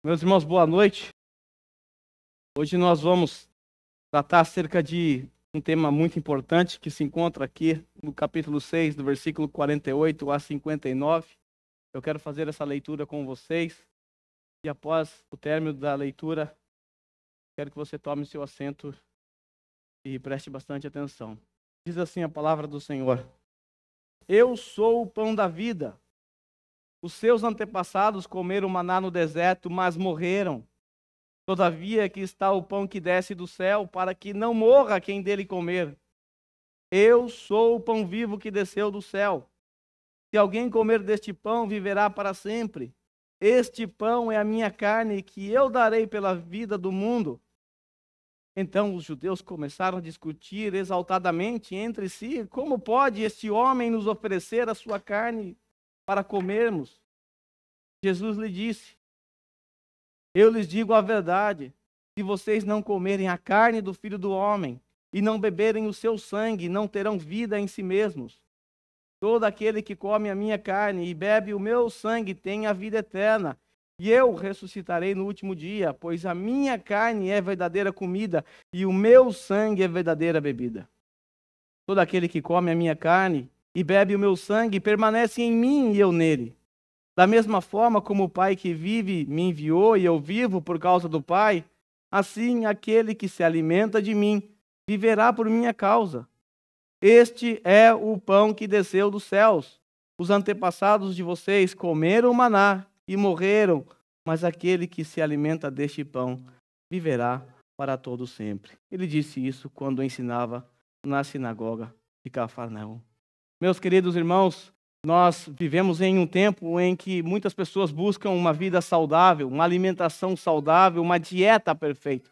Meus irmãos, boa noite. Hoje nós vamos tratar acerca de um tema muito importante que se encontra aqui no capítulo 6, do versículo 48 a 59. Eu quero fazer essa leitura com vocês e após o término da leitura, quero que você tome seu assento e preste bastante atenção. Diz assim a palavra do Senhor: Eu sou o pão da vida. Os seus antepassados comeram maná no deserto, mas morreram. Todavia aqui está o pão que desce do céu, para que não morra quem dele comer. Eu sou o pão vivo que desceu do céu. Se alguém comer deste pão, viverá para sempre. Este pão é a minha carne, que eu darei pela vida do mundo. Então os judeus começaram a discutir exaltadamente entre si: como pode este homem nos oferecer a sua carne para comermos? Jesus lhe disse: Eu lhes digo a verdade, se vocês não comerem a carne do Filho do Homem e não beberem o seu sangue, não terão vida em si mesmos. Todo aquele que come a minha carne e bebe o meu sangue tem a vida eterna, e eu ressuscitarei no último dia, pois a minha carne é verdadeira comida e o meu sangue é verdadeira bebida. Todo aquele que come a minha carne e bebe o meu sangue permanece em mim e eu nele. Da mesma forma como o Pai que vive me enviou e eu vivo por causa do Pai, assim aquele que se alimenta de mim viverá por minha causa. Este é o pão que desceu dos céus. Os antepassados de vocês comeram maná e morreram, mas aquele que se alimenta deste pão viverá para todo sempre. Ele disse isso quando ensinava na sinagoga de Cafarnaum. Meus queridos irmãos, nós vivemos em um tempo em que muitas pessoas buscam uma vida saudável, uma alimentação saudável, uma dieta perfeita.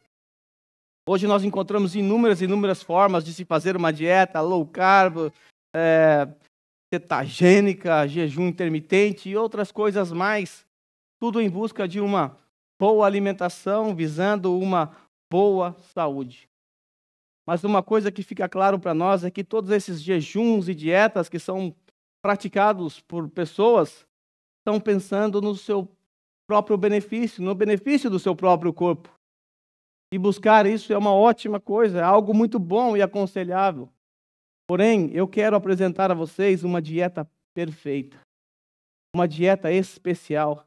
Hoje nós encontramos inúmeras formas de se fazer uma dieta low carb, cetogênica, jejum intermitente e outras coisas mais. Tudo em busca de uma boa alimentação, visando uma boa saúde. Mas uma coisa que fica claro para nós é que todos esses jejuns e dietas que são praticados por pessoas estão pensando no seu próprio benefício, no benefício do seu próprio corpo. E buscar isso é uma ótima coisa, é algo muito bom e aconselhável. Porém, eu quero apresentar a vocês uma dieta perfeita, uma dieta especial.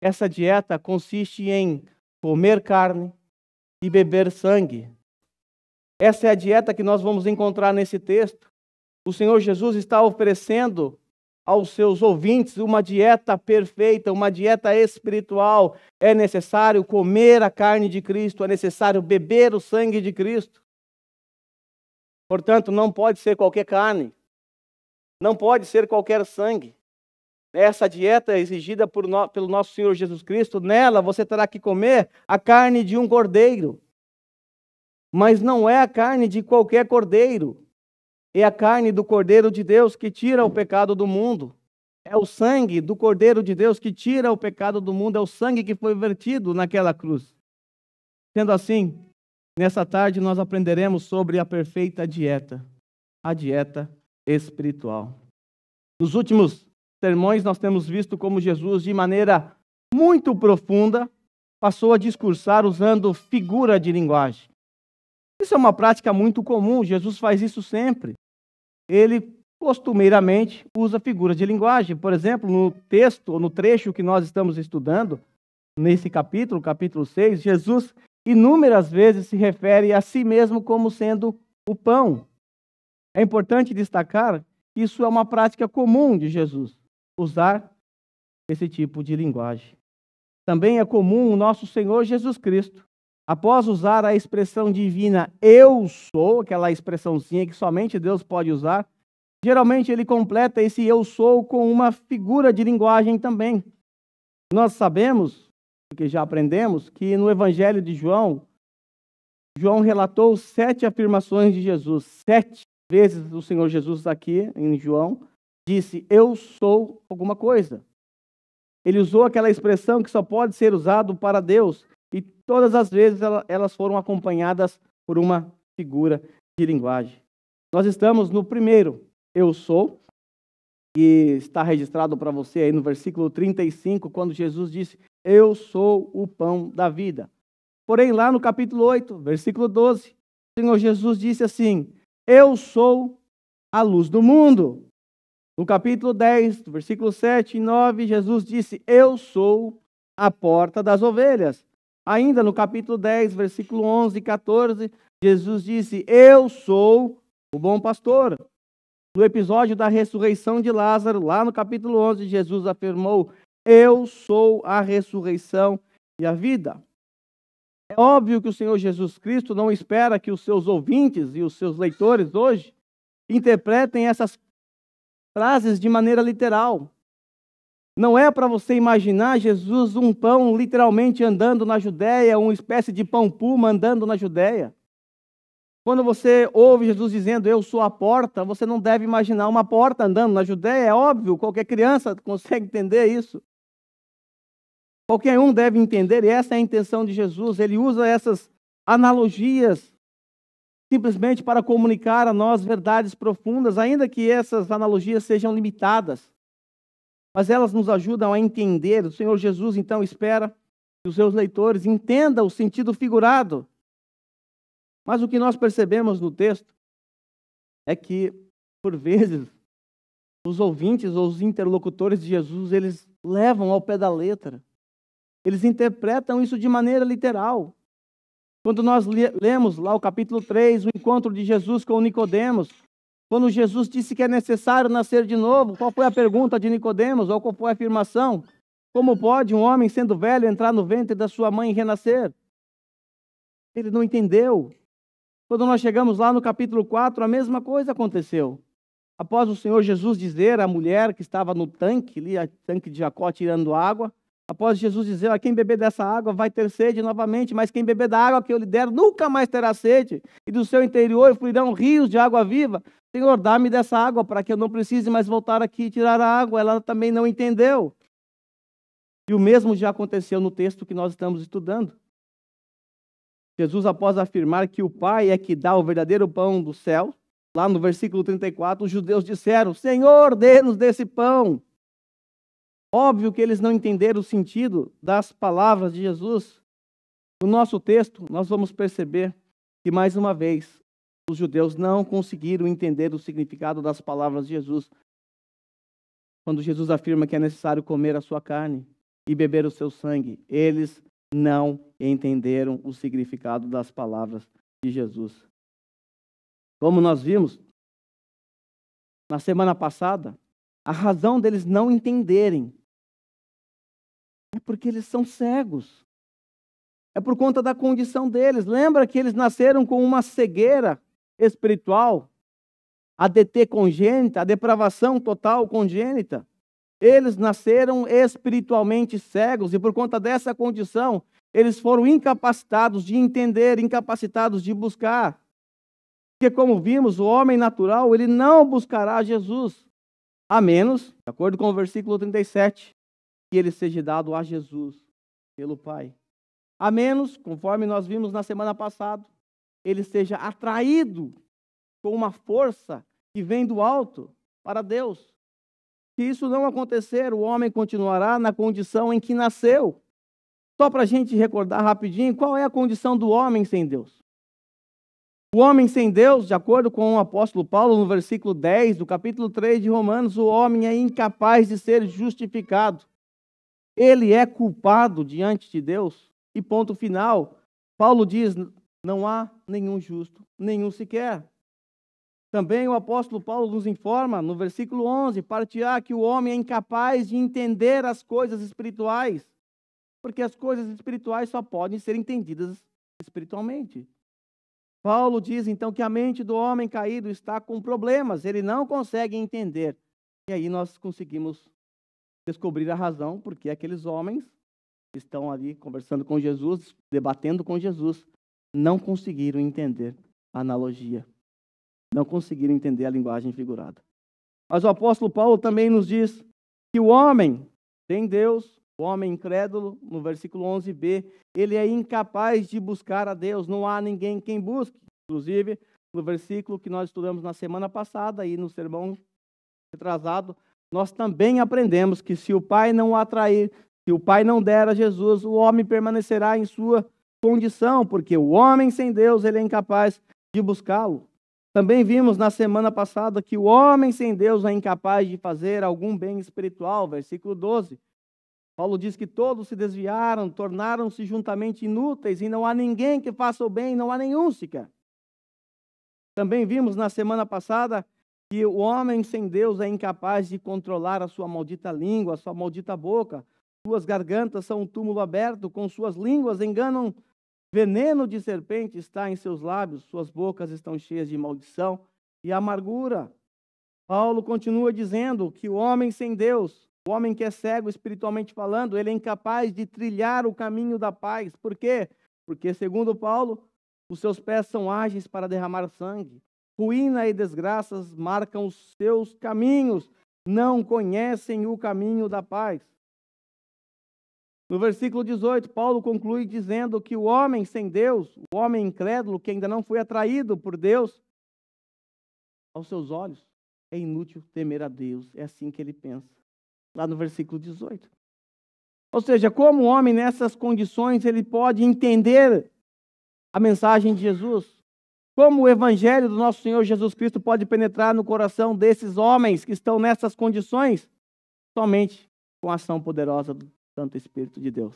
Essa dieta consiste em comer carne e beber sangue. Essa é a dieta que nós vamos encontrar nesse texto. O Senhor Jesus está oferecendo aos seus ouvintes uma dieta perfeita, uma dieta espiritual. É necessário comer a carne de Cristo, é necessário beber o sangue de Cristo. Portanto, não pode ser qualquer carne, não pode ser qualquer sangue. Essa dieta é exigida pelo nosso Senhor Jesus Cristo. Nela você terá que comer a carne de um cordeiro. Mas não é a carne de qualquer cordeiro. É a carne do Cordeiro de Deus que tira o pecado do mundo. É o sangue do Cordeiro de Deus que tira o pecado do mundo. É o sangue que foi vertido naquela cruz. Sendo assim, nessa tarde nós aprenderemos sobre a perfeita dieta. A dieta espiritual. Nos últimos sermões nós temos visto como Jesus, de maneira muito profunda, passou a discursar usando figura de linguagem. Isso é uma prática muito comum, Jesus faz isso sempre. Ele costumeiramente usa figuras de linguagem. Por exemplo, no texto, ou no trecho que nós estamos estudando, nesse capítulo 6, Jesus inúmeras vezes se refere a si mesmo como sendo o pão. É importante destacar que isso é uma prática comum de Jesus, usar esse tipo de linguagem. Também é comum o nosso Senhor Jesus Cristo, após usar a expressão divina eu sou, aquela expressãozinha que somente Deus pode usar, geralmente ele completa esse eu sou com uma figura de linguagem também. Nós sabemos, porque já aprendemos, que no Evangelho de João, João relatou 7 afirmações de Jesus. 7 vezes o Senhor Jesus aqui em João disse eu sou alguma coisa. Ele usou aquela expressão que só pode ser usado para Deus. E todas as vezes elas foram acompanhadas por uma figura de linguagem. Nós estamos no primeiro, eu sou, que está registrado para você aí no versículo 35, quando Jesus disse, eu sou o pão da vida. Porém, lá no capítulo 8, versículo 12, o Senhor Jesus disse assim: eu sou a luz do mundo. No capítulo 10, versículo 7 e 9, Jesus disse: eu sou a porta das ovelhas. Ainda no capítulo 10, versículo 11 e 14, Jesus disse: eu sou o bom pastor. No episódio da ressurreição de Lázaro, lá no capítulo 11, Jesus afirmou: eu sou a ressurreição e a vida. É óbvio que o Senhor Jesus Cristo não espera que os seus ouvintes e os seus leitores hoje interpretem essas frases de maneira literal. Não é para você imaginar Jesus um pão literalmente andando na Judéia, uma espécie de pão puma andando na Judéia. Quando você ouve Jesus dizendo, eu sou a porta, você não deve imaginar uma porta andando na Judéia, é óbvio, qualquer criança consegue entender isso. Qualquer um deve entender, e essa é a intenção de Jesus. Ele usa essas analogias simplesmente para comunicar a nós verdades profundas, ainda que essas analogias sejam limitadas. Mas elas nos ajudam a entender. O Senhor Jesus, então, espera que os seus leitores entendam o sentido figurado. Mas o que nós percebemos no texto é que, por vezes, os ouvintes ou os interlocutores de Jesus, eles levam ao pé da letra. Eles interpretam isso de maneira literal. Quando nós lemos lá o capítulo 3, o encontro de Jesus com Nicodemos, quando Jesus disse que é necessário nascer de novo, qual foi a pergunta de Nicodemos, ou qual foi a afirmação? Como pode um homem, sendo velho, entrar no ventre da sua mãe e renascer? Ele não entendeu. Quando nós chegamos lá no capítulo 4, a mesma coisa aconteceu. Após o Senhor Jesus dizer à mulher que estava no tanque, ali, o tanque de Jacó tirando água, após Jesus dizer, quem beber dessa água vai ter sede novamente, mas quem beber da água que eu lhe der nunca mais terá sede, e do seu interior fluirão rios de água viva. Senhor, dá-me dessa água para que eu não precise mais voltar aqui e tirar a água. Ela também não entendeu. E o mesmo já aconteceu no texto que nós estamos estudando. Jesus, após afirmar que o Pai é que dá o verdadeiro pão do céu, lá no versículo 34, os judeus disseram, Senhor, dê-nos desse pão. Óbvio que eles não entenderam o sentido das palavras de Jesus. No nosso texto, nós vamos perceber que, mais uma vez, os judeus não conseguiram entender o significado das palavras de Jesus. Quando Jesus afirma que é necessário comer a sua carne e beber o seu sangue, eles não entenderam o significado das palavras de Jesus. Como nós vimos na semana passada, a razão deles não entenderem é porque eles são cegos. É por conta da condição deles. Lembra que eles nasceram com uma cegueira espiritual, a DT congênita, a depravação total congênita. Eles nasceram espiritualmente cegos e por conta dessa condição, eles foram incapacitados de entender, incapacitados de buscar. Porque como vimos, o homem natural, ele não buscará Jesus, a menos, de acordo com o versículo 37, que ele seja dado a Jesus pelo Pai. A menos, conforme nós vimos na semana passada, ele seja atraído com uma força que vem do alto para Deus. Se isso não acontecer, o homem continuará na condição em que nasceu. Só para a gente recordar rapidinho, qual é a condição do homem sem Deus? O homem sem Deus, de acordo com o apóstolo Paulo, no versículo 10 do capítulo 3 de Romanos, o homem é incapaz de ser justificado. Ele é culpado diante de Deus. E ponto final. Paulo diz, não há nenhum justo, nenhum sequer. Também o apóstolo Paulo nos informa, no versículo 11, parte A, que o homem é incapaz de entender as coisas espirituais, porque as coisas espirituais só podem ser entendidas espiritualmente. Paulo diz, então, que a mente do homem caído está com problemas, ele não consegue entender. E aí nós conseguimos descobrir a razão porque aqueles homens que estão ali conversando com Jesus, debatendo com Jesus, não conseguiram entender a analogia. Não conseguiram entender a linguagem figurada. Mas o apóstolo Paulo também nos diz que o homem sem Deus, o homem incrédulo, no versículo 11b, ele é incapaz de buscar a Deus, não há ninguém quem busque. Inclusive, no versículo que nós estudamos na semana passada e no sermão retrasado, nós também aprendemos que se o Pai não o atrair, Se o Pai não der a Jesus, o homem permanecerá em sua condição, porque o homem sem Deus, ele é incapaz de buscá-lo. Também vimos na semana passada que o homem sem Deus é incapaz de fazer algum bem espiritual, versículo 12. Paulo diz que todos se desviaram, tornaram-se juntamente inúteis, e não há ninguém que faça o bem, não há nenhum sequer. Também vimos na semana passada que o homem sem Deus é incapaz de controlar a sua maldita língua, a sua maldita boca. Suas gargantas são um túmulo aberto, com suas línguas enganam. Veneno de serpente está em seus lábios, suas bocas estão cheias de maldição e amargura. Paulo continua dizendo que o homem sem Deus, o homem que é cego espiritualmente falando, ele é incapaz de trilhar o caminho da paz. Por quê? Porque, segundo Paulo, os seus pés são ágeis para derramar sangue. Ruína e desgraças marcam os seus caminhos. Não conhecem o caminho da paz. No versículo 18, Paulo conclui dizendo que o homem sem Deus, o homem incrédulo, que ainda não foi atraído por Deus, aos seus olhos, é inútil temer a Deus. É assim que ele pensa. Lá no versículo 18. Ou seja, como o homem nessas condições, ele pode entender a mensagem de Jesus? Como o evangelho do nosso Senhor Jesus Cristo pode penetrar no coração desses homens que estão nessas condições? Somente com a ação poderosa do Santo Espírito de Deus.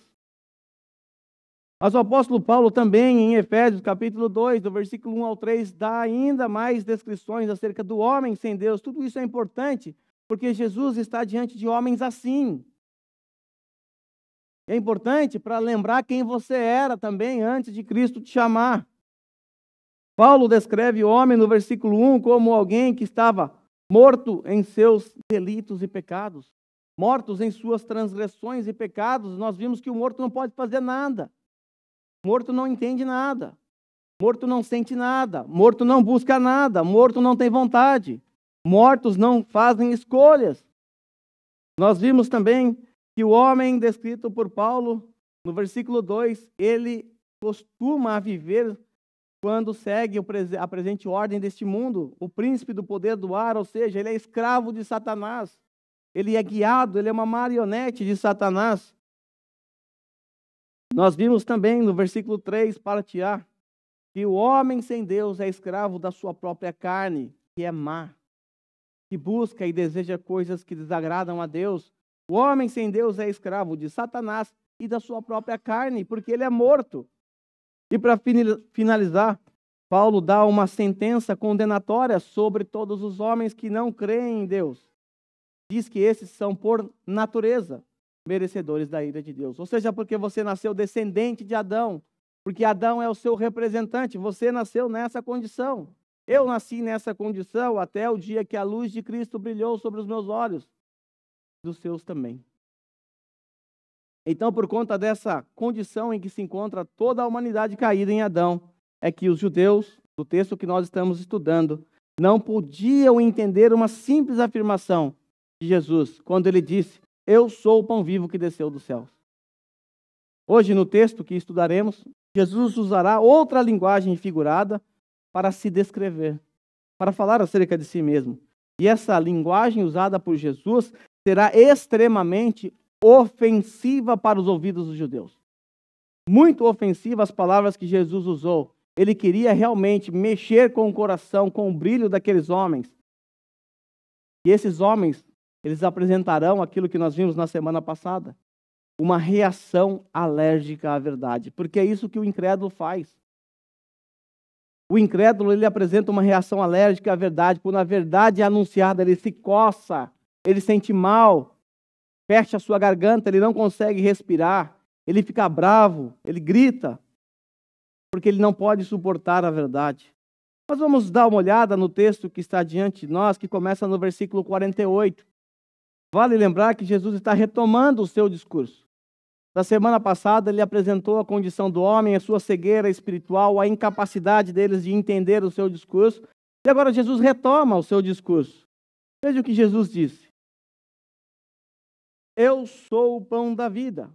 Mas o apóstolo Paulo também, em Efésios capítulo 2, do versículo 1 ao 3, dá ainda mais descrições acerca do homem sem Deus. Tudo isso é importante, porque Jesus está diante de homens assim. É importante para lembrar quem você era também antes de Cristo te chamar. Paulo descreve o homem no versículo 1 como alguém que estava morto em seus delitos e pecados. Mortos em suas transgressões e pecados. Nós vimos que o morto não pode fazer nada. Morto não entende nada. Morto não sente nada. Morto não busca nada. Morto não tem vontade. Mortos não fazem escolhas. Nós vimos também que o homem descrito por Paulo, no versículo 2, ele costuma viver quando segue a presente ordem deste mundo, o príncipe do poder do ar, ou seja, ele é escravo de Satanás. Ele é guiado, ele é uma marionete de Satanás. Nós vimos também no versículo 3, parte A, que o homem sem Deus é escravo da sua própria carne, que é má, que busca e deseja coisas que desagradam a Deus. O homem sem Deus é escravo de Satanás e da sua própria carne, porque ele é morto. E para finalizar, Paulo dá uma sentença condenatória sobre todos os homens que não creem em Deus. Diz que esses são, por natureza, merecedores da ira de Deus. Ou seja, porque você nasceu descendente de Adão, porque Adão é o seu representante, você nasceu nessa condição. Eu nasci nessa condição até o dia que a luz de Cristo brilhou sobre os meus olhos, dos seus também. Então, por conta dessa condição em que se encontra toda a humanidade caída em Adão, é que os judeus, do texto que nós estamos estudando, não podiam entender uma simples afirmação de Jesus, quando ele disse: eu sou o pão vivo que desceu dos céus. Hoje, no texto que estudaremos, Jesus usará outra linguagem figurada para se descrever, para falar acerca de si mesmo. E essa linguagem usada por Jesus será extremamente ofensiva para os ouvidos dos judeus. Muito ofensiva as palavras que Jesus usou. Ele queria realmente mexer com o coração, com o brilho daqueles homens. E esses homens, eles apresentarão aquilo que nós vimos na semana passada, uma reação alérgica à verdade, porque é isso que o incrédulo faz. O incrédulo, ele apresenta uma reação alérgica à verdade. Quando a verdade é anunciada, ele se coça, ele sente mal, fecha a sua garganta, ele não consegue respirar, ele fica bravo, ele grita, porque ele não pode suportar a verdade. Mas vamos dar uma olhada no texto que está diante de nós, que começa no versículo 48. Vale lembrar que Jesus está retomando o seu discurso. Na semana passada, ele apresentou a condição do homem, a sua cegueira espiritual, a incapacidade deles de entender o seu discurso. E agora Jesus retoma o seu discurso. Veja o que Jesus disse. Eu sou o pão da vida.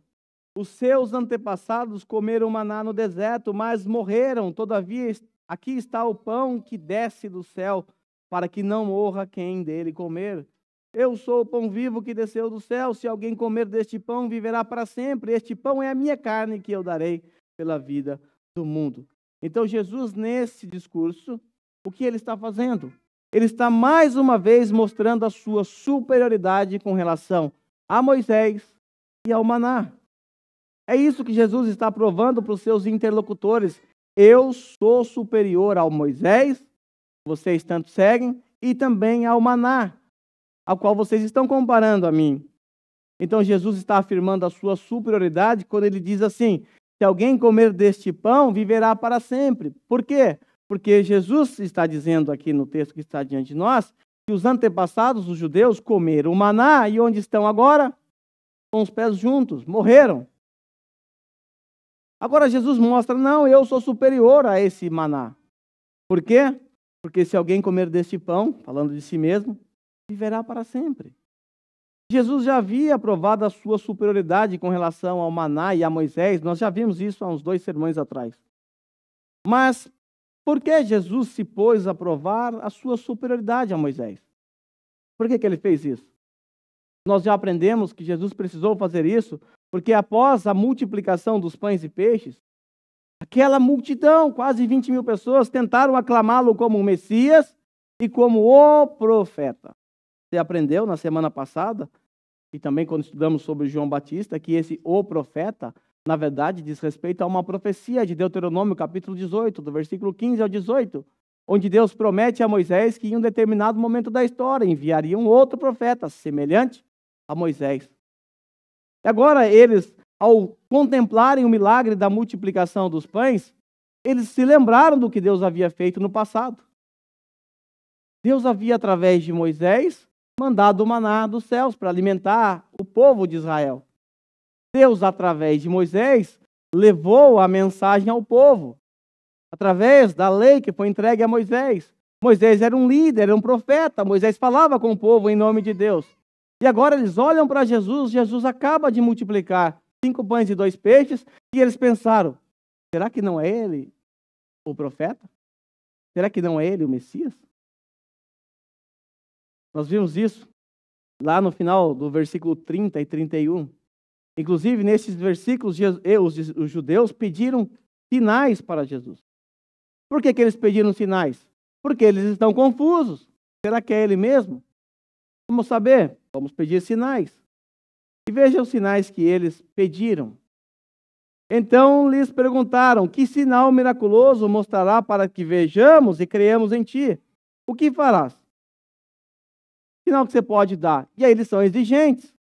Os seus antepassados comeram maná no deserto, mas morreram. Todavia, aqui está o pão que desce do céu, para que não morra quem dele comer. Eu sou o pão vivo que desceu do céu. Se alguém comer deste pão, viverá para sempre. Este pão é a minha carne que eu darei pela vida do mundo. Então, Jesus, nesse discurso, o que ele está fazendo? Ele está mais uma vez mostrando a sua superioridade com relação a Moisés e ao maná. É isso que Jesus está provando para os seus interlocutores. Eu sou superior ao Moisés, vocês tanto seguem, e também ao maná, ao qual vocês estão comparando a mim. Então Jesus está afirmando a sua superioridade quando ele diz assim: se alguém comer deste pão, viverá para sempre. Por quê? Porque Jesus está dizendo aqui no texto que está diante de nós, que os antepassados, os judeus, comeram o maná, e onde estão agora? Com os pés juntos, morreram. Agora Jesus mostra, não, eu sou superior a esse maná. Por quê? Porque se alguém comer deste pão, falando de si mesmo, viverá para sempre. Jesus já havia provado a sua superioridade com relação ao maná e a Moisés, nós já vimos isso há uns 2 sermões atrás. Mas por que Jesus se pôs a provar a sua superioridade a Moisés? Por que ele fez isso? Nós já aprendemos que Jesus precisou fazer isso porque após a multiplicação dos pães e peixes, aquela multidão, quase 20 mil pessoas, tentaram aclamá-lo como o Messias e como o profeta. Você aprendeu na semana passada, e também quando estudamos sobre João Batista, que esse o profeta, na verdade, diz respeito a uma profecia de Deuteronômio, capítulo 18, do versículo 15 ao 18, onde Deus promete a Moisés que em um determinado momento da história enviaria um outro profeta, semelhante a Moisés. E agora eles, ao contemplarem o milagre da multiplicação dos pães, eles se lembraram do que Deus havia feito no passado. Deus havia, através de Moisés, mandado o maná dos céus para alimentar o povo de Israel. Deus, através de Moisés, levou a mensagem ao povo, através da lei que foi entregue a Moisés. Moisés era um líder, era um profeta, Moisés falava com o povo em nome de Deus. E agora eles olham para Jesus, Jesus acaba de multiplicar 5 pães e 2 peixes, e eles pensaram, será que não é ele o profeta? Será que não é ele o Messias? Nós vimos isso lá no final do versículo 30 e 31. Inclusive, nesses versículos, os judeus pediram sinais para Jesus. Por que eles pediram sinais? Porque eles estão confusos. Será que é ele mesmo? Vamos saber. Vamos pedir sinais. E veja os sinais que eles pediram. Então lhes perguntaram, que sinal miraculoso mostrará para que vejamos e creiamos em ti? O que farás? Que sinal que você pode dar? E aí eles são exigentes.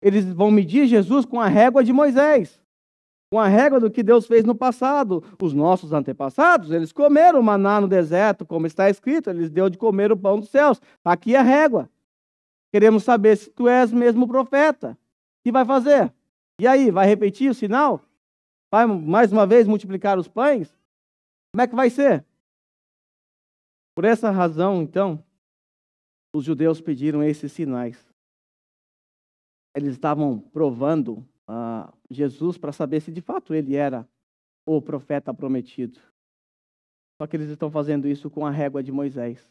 Eles vão medir Jesus com a régua de Moisés, com a régua do que Deus fez no passado. Os nossos antepassados, eles comeram maná no deserto, como está escrito, eles deu de comer o pão dos céus. Está aqui a régua. Queremos saber se tu és mesmo o profeta. O que vai fazer? E aí, vai repetir o sinal? Vai mais uma vez multiplicar os pães? Como é que vai ser? Por essa razão, então, os judeus pediram esses sinais. Eles estavam provando Jesus para saber se de fato ele era o profeta prometido. Só que eles estão fazendo isso com a régua de Moisés.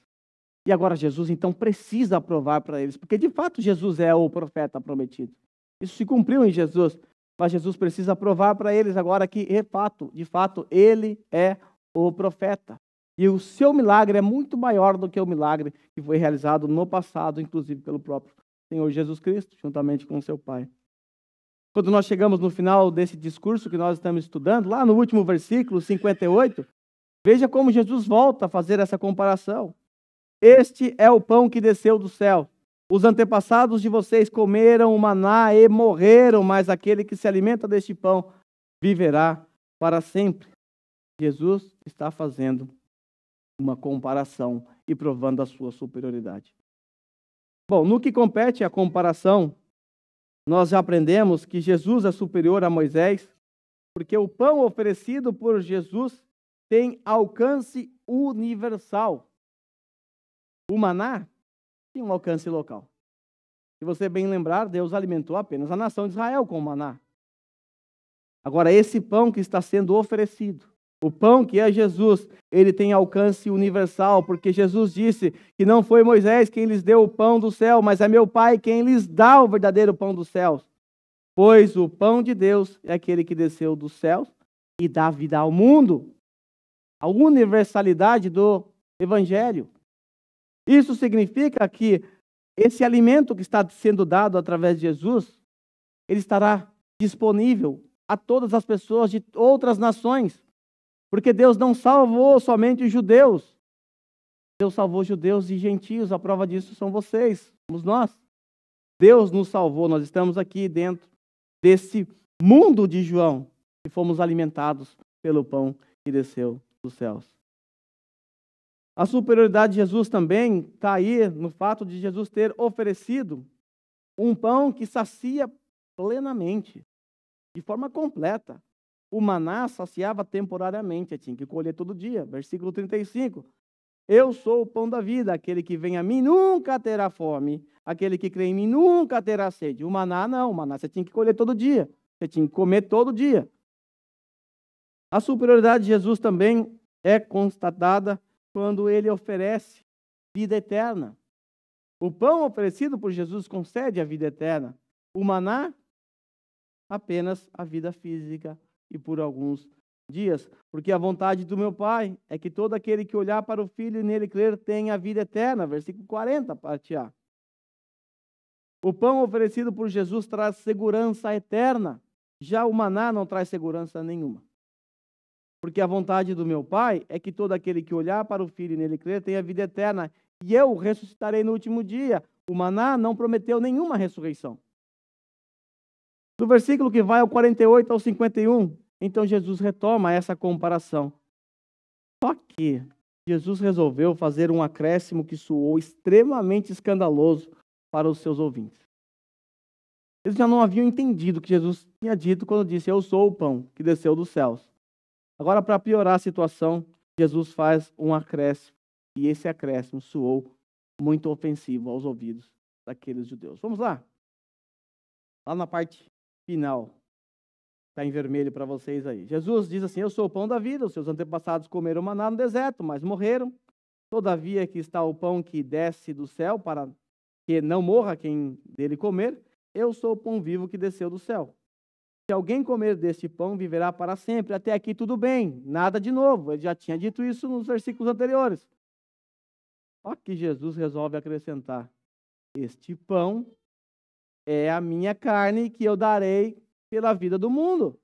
E agora Jesus então precisa provar para eles, porque de fato Jesus é o profeta prometido. Isso se cumpriu em Jesus, mas Jesus precisa provar para eles agora que de fato ele é o profeta. E o seu milagre é muito maior do que o milagre que foi realizado no passado, inclusive pelo próprio Senhor Jesus Cristo, juntamente com seu Pai. Quando nós chegamos no final desse discurso que nós estamos estudando, lá no último versículo 58, veja como Jesus volta a fazer essa comparação. Este é o pão que desceu do céu. Os antepassados de vocês comeram o maná e morreram, mas aquele que se alimenta deste pão viverá para sempre. Jesus está fazendo uma comparação e provando a sua superioridade. Bom, no que compete à comparação, nós já aprendemos que Jesus é superior a Moisés, porque o pão oferecido por Jesus tem alcance universal. O maná tinha um alcance local. Se você bem lembrar, Deus alimentou apenas a nação de Israel com o maná. Agora, esse pão que está sendo oferecido O pão que é Jesus, ele tem alcance universal, porque Jesus disse que não foi Moisés quem lhes deu o pão do céu, mas é meu Pai quem lhes dá o verdadeiro pão dos céus. Pois o pão de Deus é aquele que desceu dos céus e dá vida ao mundo. A universalidade do Evangelho. Isso significa que esse alimento que está sendo dado através de Jesus, ele estará disponível a todas as pessoas de outras nações. Porque Deus não salvou somente os judeus. Deus salvou judeus e gentios. A prova disso são vocês, somos nós. Deus nos salvou. Nós estamos aqui dentro desse mundo de João e fomos alimentados pelo pão que desceu dos céus. A superioridade de Jesus também está aí no fato de Jesus ter oferecido um pão que sacia plenamente, de forma completa. O maná saciava temporariamente, tinha que colher todo dia. Versículo 35. Eu sou o pão da vida, aquele que vem a mim nunca terá fome, aquele que crê em mim nunca terá sede. O maná não, o maná você tinha que colher todo dia, você tinha que comer todo dia. A superioridade de Jesus também é constatada quando ele oferece vida eterna. O pão oferecido por Jesus concede a vida eterna. O maná, apenas a vida física e por alguns dias. Porque a vontade do meu Pai é que todo aquele que olhar para o Filho e nele crer tenha a vida eterna. Versículo 40, parte A. O pão oferecido por Jesus traz segurança eterna. Já o maná não traz segurança nenhuma. Porque a vontade do meu Pai é que todo aquele que olhar para o Filho e nele crer tenha vida eterna. E eu ressuscitarei no último dia. O maná não prometeu nenhuma ressurreição. Do versículo que vai ao 48 ao 51, então Jesus retoma essa comparação. Só que Jesus resolveu fazer um acréscimo que soou extremamente escandaloso para os seus ouvintes. Eles já não haviam entendido o que Jesus tinha dito quando disse: eu sou o pão que desceu dos céus. Agora, para piorar a situação, Jesus faz um acréscimo, e esse acréscimo soou muito ofensivo aos ouvidos daqueles judeus. Vamos lá. Lá na parte final, está em vermelho para vocês aí. Jesus diz assim: eu sou o pão da vida, os seus antepassados comeram maná no deserto, mas morreram. Todavia aqui está o pão que desce do céu, para que não morra quem dele comer. Eu sou o pão vivo que desceu do céu. Se alguém comer deste pão, viverá para sempre. Até aqui tudo bem, nada de novo. Ele já tinha dito isso nos versículos anteriores. Só que Jesus resolve acrescentar: este pão é a minha carne que eu darei pela vida do mundo.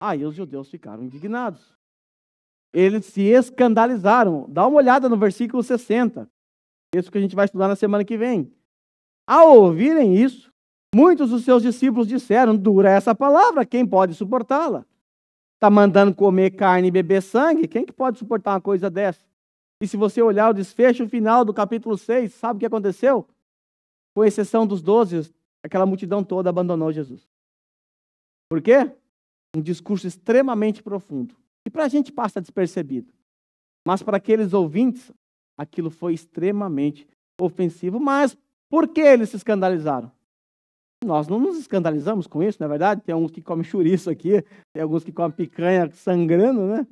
Aí os judeus ficaram indignados. Eles se escandalizaram. Dá uma olhada no versículo 60. Isso que a gente vai estudar na semana que vem. Ao ouvirem isso, muitos dos seus discípulos disseram: dura essa palavra, quem pode suportá-la? Está mandando comer carne e beber sangue? Quem que pode suportar uma coisa dessa? E se você olhar o desfecho final do capítulo 6, sabe o que aconteceu? Com exceção dos 12, aquela multidão toda abandonou Jesus. Por quê? Um discurso extremamente profundo. E para a gente passa despercebido. Mas para aqueles ouvintes, aquilo foi extremamente ofensivo. Mas por que eles se escandalizaram? Nós não nos escandalizamos com isso, não é verdade? Tem alguns que comem chouriço aqui, tem alguns que comem picanha sangrando, né?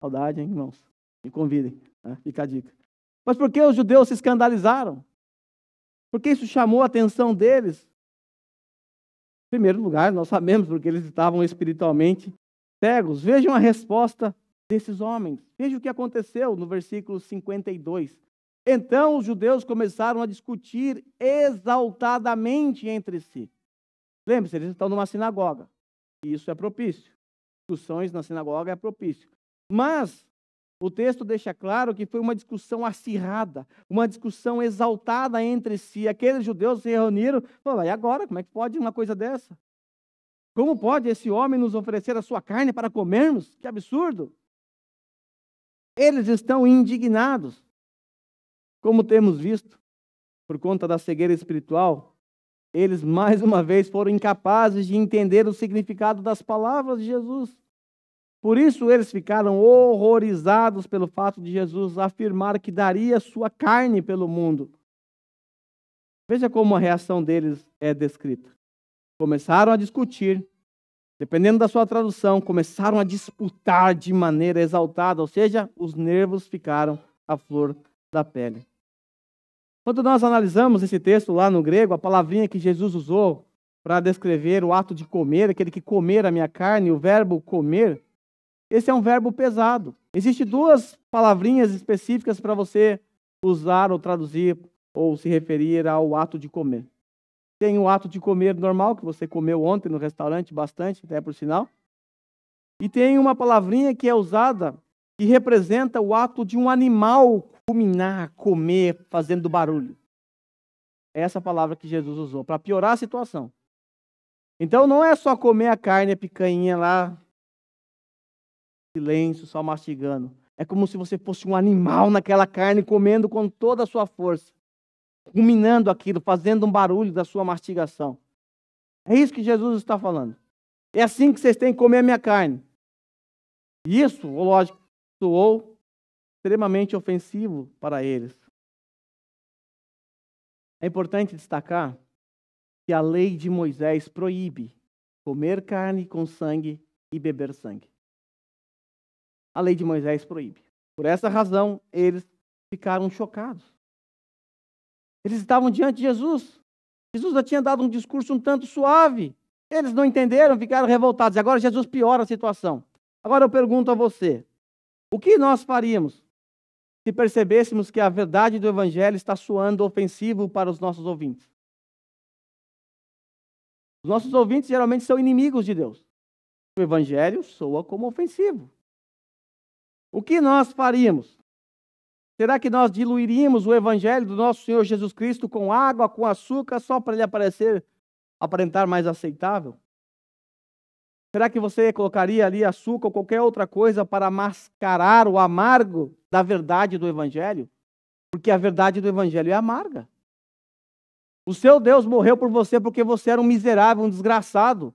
Saudade, hein, irmãos? Me convidem, né? Fica a dica. Mas por que os judeus se escandalizaram? Porque isso chamou a atenção deles. Em primeiro lugar, nós sabemos porque eles estavam espiritualmente cegos. Vejam a resposta desses homens. Veja o que aconteceu no versículo 52. Então os judeus começaram a discutir exaltadamente entre si. Lembre-se, eles estão numa sinagoga. E isso é propício. Discussões na sinagoga é propício. Mas o texto deixa claro que foi uma discussão acirrada, uma discussão exaltada entre si. Aqueles judeus se reuniram e falaram: e agora? Como é que pode uma coisa dessa? Como pode esse homem nos oferecer a sua carne para comermos? Que absurdo! Eles estão indignados. Como temos visto, por conta da cegueira espiritual, eles mais uma vez foram incapazes de entender o significado das palavras de Jesus. Por isso eles ficaram horrorizados pelo fato de Jesus afirmar que daria sua carne pelo mundo. Veja como a reação deles é descrita. Começaram a discutir dependendo da sua tradução, começaram a disputar de maneira exaltada, ou seja, os nervos ficaram à flor da pele. Quando nós analisamos esse texto lá no grego, a palavrinha que Jesus usou para descrever o ato de comer, aquele que comer a minha carne, o verbo comer, esse é um verbo pesado. Existem duas palavrinhas específicas para você usar ou traduzir ou se referir ao ato de comer. Tem o ato de comer normal, que você comeu ontem no restaurante bastante, até por sinal. E tem uma palavrinha que é usada, que representa o ato de um animal ruminar, comer, fazendo barulho. É essa palavra que Jesus usou, para piorar a situação. Então não é só comer a carne, a picanha lá, silêncio, só mastigando. É como se você fosse um animal naquela carne, comendo com toda a sua força, ruminando aquilo, fazendo um barulho da sua mastigação. É isso que Jesus está falando. É assim que vocês têm que comer a minha carne. E isso, lógico, soou extremamente ofensivo para eles. É importante destacar que a lei de Moisés proíbe comer carne com sangue e beber sangue. A lei de Moisés proíbe. Por essa razão, eles ficaram chocados. Eles estavam diante de Jesus. Jesus já tinha dado um discurso um tanto suave. Eles não entenderam, ficaram revoltados. Agora Jesus piora a situação. Agora eu pergunto a você, o que nós faríamos se percebêssemos que a verdade do Evangelho está soando ofensivo para os nossos ouvintes? Os nossos ouvintes geralmente são inimigos de Deus. O Evangelho soa como ofensivo. O que nós faríamos? Será que nós diluiríamos o Evangelho do nosso Senhor Jesus Cristo com água, com açúcar, só para ele aparentar mais aceitável? Será que você colocaria ali açúcar ou qualquer outra coisa para mascarar o amargo da verdade do Evangelho? Porque a verdade do Evangelho é amarga. O seu Deus morreu por você porque você era um miserável, um desgraçado.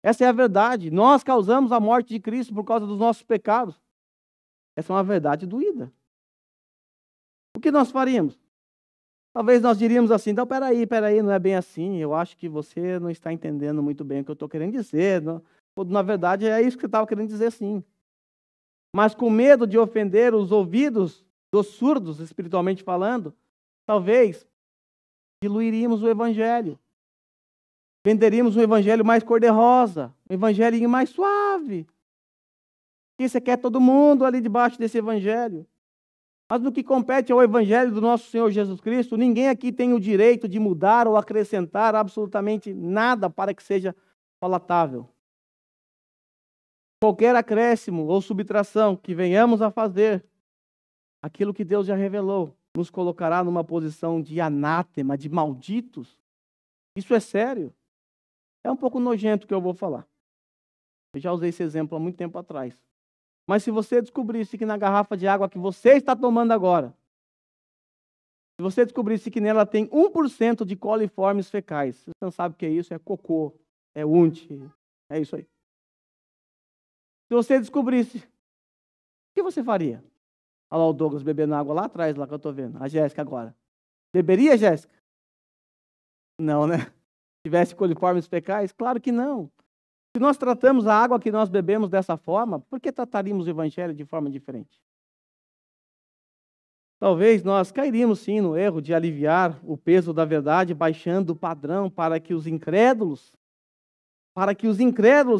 Essa é a verdade. Nós causamos a morte de Cristo por causa dos nossos pecados. Essa é uma verdade doída. O que nós faríamos? Talvez nós diríamos assim, então peraí, não é bem assim, eu acho que você não está entendendo muito bem o que eu estou querendo dizer. Na verdade, é isso que você estava querendo dizer, sim. Mas com medo de ofender os ouvidos dos surdos, espiritualmente falando, talvez diluiríamos o Evangelho. Venderíamos um Evangelho mais cor-de-rosa, um Evangelho mais suave. E você quer todo mundo ali debaixo desse Evangelho. Mas no que compete ao Evangelho do nosso Senhor Jesus Cristo, ninguém aqui tem o direito de mudar ou acrescentar absolutamente nada para que seja palatável. Qualquer acréscimo ou subtração que venhamos a fazer, aquilo que Deus já revelou, nos colocará numa posição de anátema, de malditos. Isso é sério. É um pouco nojento o que eu vou falar. Eu já usei esse exemplo há muito tempo atrás. Mas se você descobrisse que na garrafa de água que você está tomando agora, se você descobrisse que nela tem 1% de coliformes fecais, você não sabe o que é isso, é cocô, é unte, é isso aí. Se você descobrisse, o que você faria? Olha lá o Douglas bebendo água lá atrás, lá que eu estou vendo. A Jéssica agora. Beberia, Jéssica? Não, né? Se tivesse coliformes fecais? Claro que não. Se nós tratamos a água que nós bebemos dessa forma, por que trataríamos o Evangelho de forma diferente? Talvez nós cairíamos sim no erro de aliviar o peso da verdade, baixando o padrão para que os incrédulos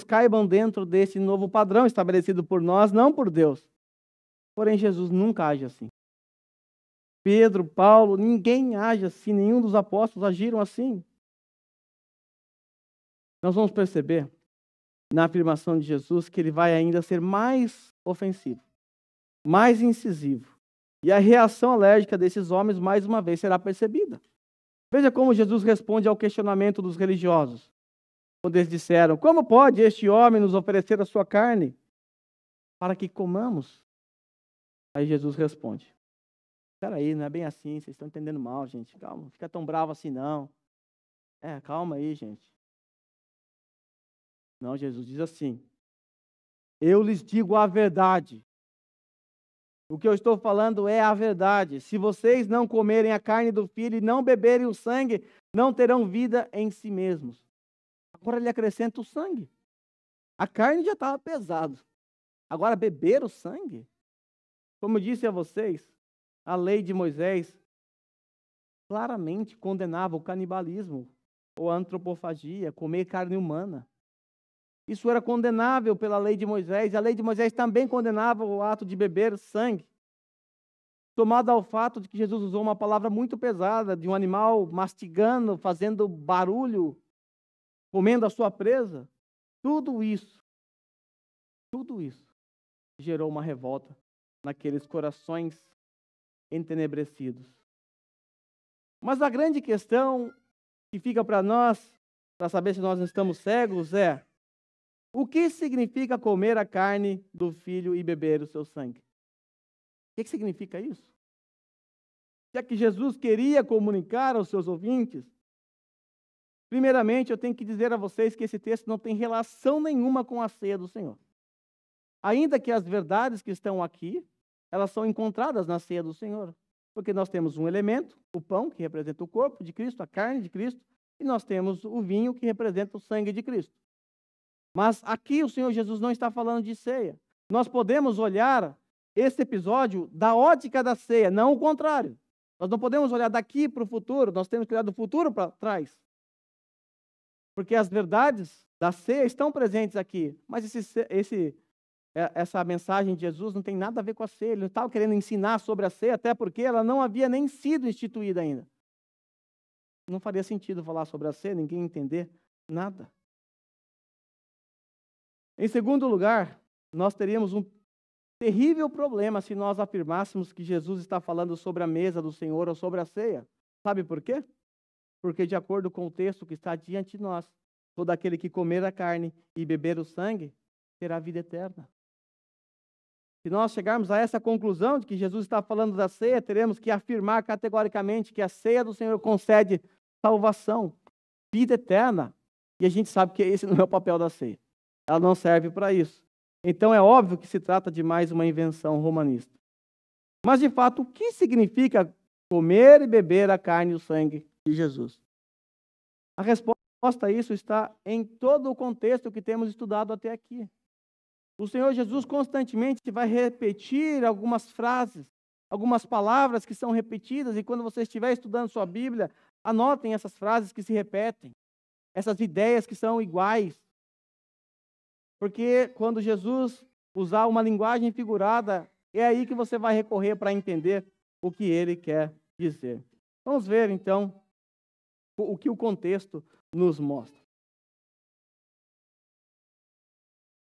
caibam dentro desse novo padrão estabelecido por nós, não por Deus. Porém, Jesus nunca age assim. Pedro, Paulo, ninguém age assim, nenhum dos apóstolos agiram assim. Nós vamos perceber na afirmação de Jesus que ele vai ainda ser mais ofensivo, mais incisivo. E a reação alérgica desses homens, mais uma vez, será percebida. Veja como Jesus responde ao questionamento dos religiosos. Quando eles disseram, como pode este homem nos oferecer a sua carne para que comamos? Aí Jesus responde, espera aí, não é bem assim, vocês estão entendendo mal, gente. Calma, não fica tão bravo assim, não. Calma aí, gente. Não, Jesus diz assim, eu lhes digo a verdade. O que eu estou falando é a verdade. Se vocês não comerem a carne do filho e não beberem o sangue, não terão vida em si mesmos. Agora ele acrescenta o sangue. A carne já estava pesada. Agora, beber o sangue? Como eu disse a vocês, a lei de Moisés claramente condenava o canibalismo ou a antropofagia, comer carne humana. Isso era condenável pela lei de Moisés. A lei de Moisés também condenava o ato de beber sangue. Tomado ao fato de que Jesus usou uma palavra muito pesada, de um animal mastigando, fazendo barulho, comendo a sua presa. Tudo isso gerou uma revolta naqueles corações entenebrecidos. Mas a grande questão que fica para nós, para saber se nós não estamos cegos, é: o que significa comer a carne do Filho e beber o seu sangue? O que significa isso? Já que Jesus queria comunicar aos seus ouvintes, primeiramente eu tenho que dizer a vocês que esse texto não tem relação nenhuma com a ceia do Senhor. Ainda que as verdades que estão aqui, elas são encontradas na ceia do Senhor. Porque nós temos um elemento, o pão, que representa o corpo de Cristo, a carne de Cristo, e nós temos o vinho, que representa o sangue de Cristo. Mas aqui o Senhor Jesus não está falando de ceia. Nós podemos olhar esse episódio da ótica da ceia, não o contrário. Nós não podemos olhar daqui para o futuro, nós temos que olhar do futuro para trás. Porque as verdades da ceia estão presentes aqui, mas essa mensagem de Jesus não tem nada a ver com a ceia. Ele não estava querendo ensinar sobre a ceia, até porque ela não havia nem sido instituída ainda. Não faria sentido falar sobre a ceia, ninguém entender nada. Em segundo lugar, nós teríamos um terrível problema se nós afirmássemos que Jesus está falando sobre a mesa do Senhor ou sobre a ceia. Sabe por quê? Porque, de acordo com o texto que está diante de nós, todo aquele que comer a carne e beber o sangue terá vida eterna. Se nós chegarmos a essa conclusão de que Jesus está falando da ceia, teremos que afirmar categoricamente que a ceia do Senhor concede salvação, vida eterna. E a gente sabe que esse não é o papel da ceia. Ela não serve para isso. Então é óbvio que se trata de mais uma invenção romanista. Mas, de fato, o que significa comer e beber a carne e o sangue de Jesus? A resposta a isso está em todo o contexto que temos estudado até aqui. O Senhor Jesus constantemente vai repetir algumas frases, algumas palavras que são repetidas, e quando você estiver estudando sua Bíblia, anotem essas frases que se repetem, essas ideias que são iguais. Porque quando Jesus usar uma linguagem figurada, é aí que você vai recorrer para entender o que ele quer dizer. Vamos ver, então, o que o contexto nos mostra.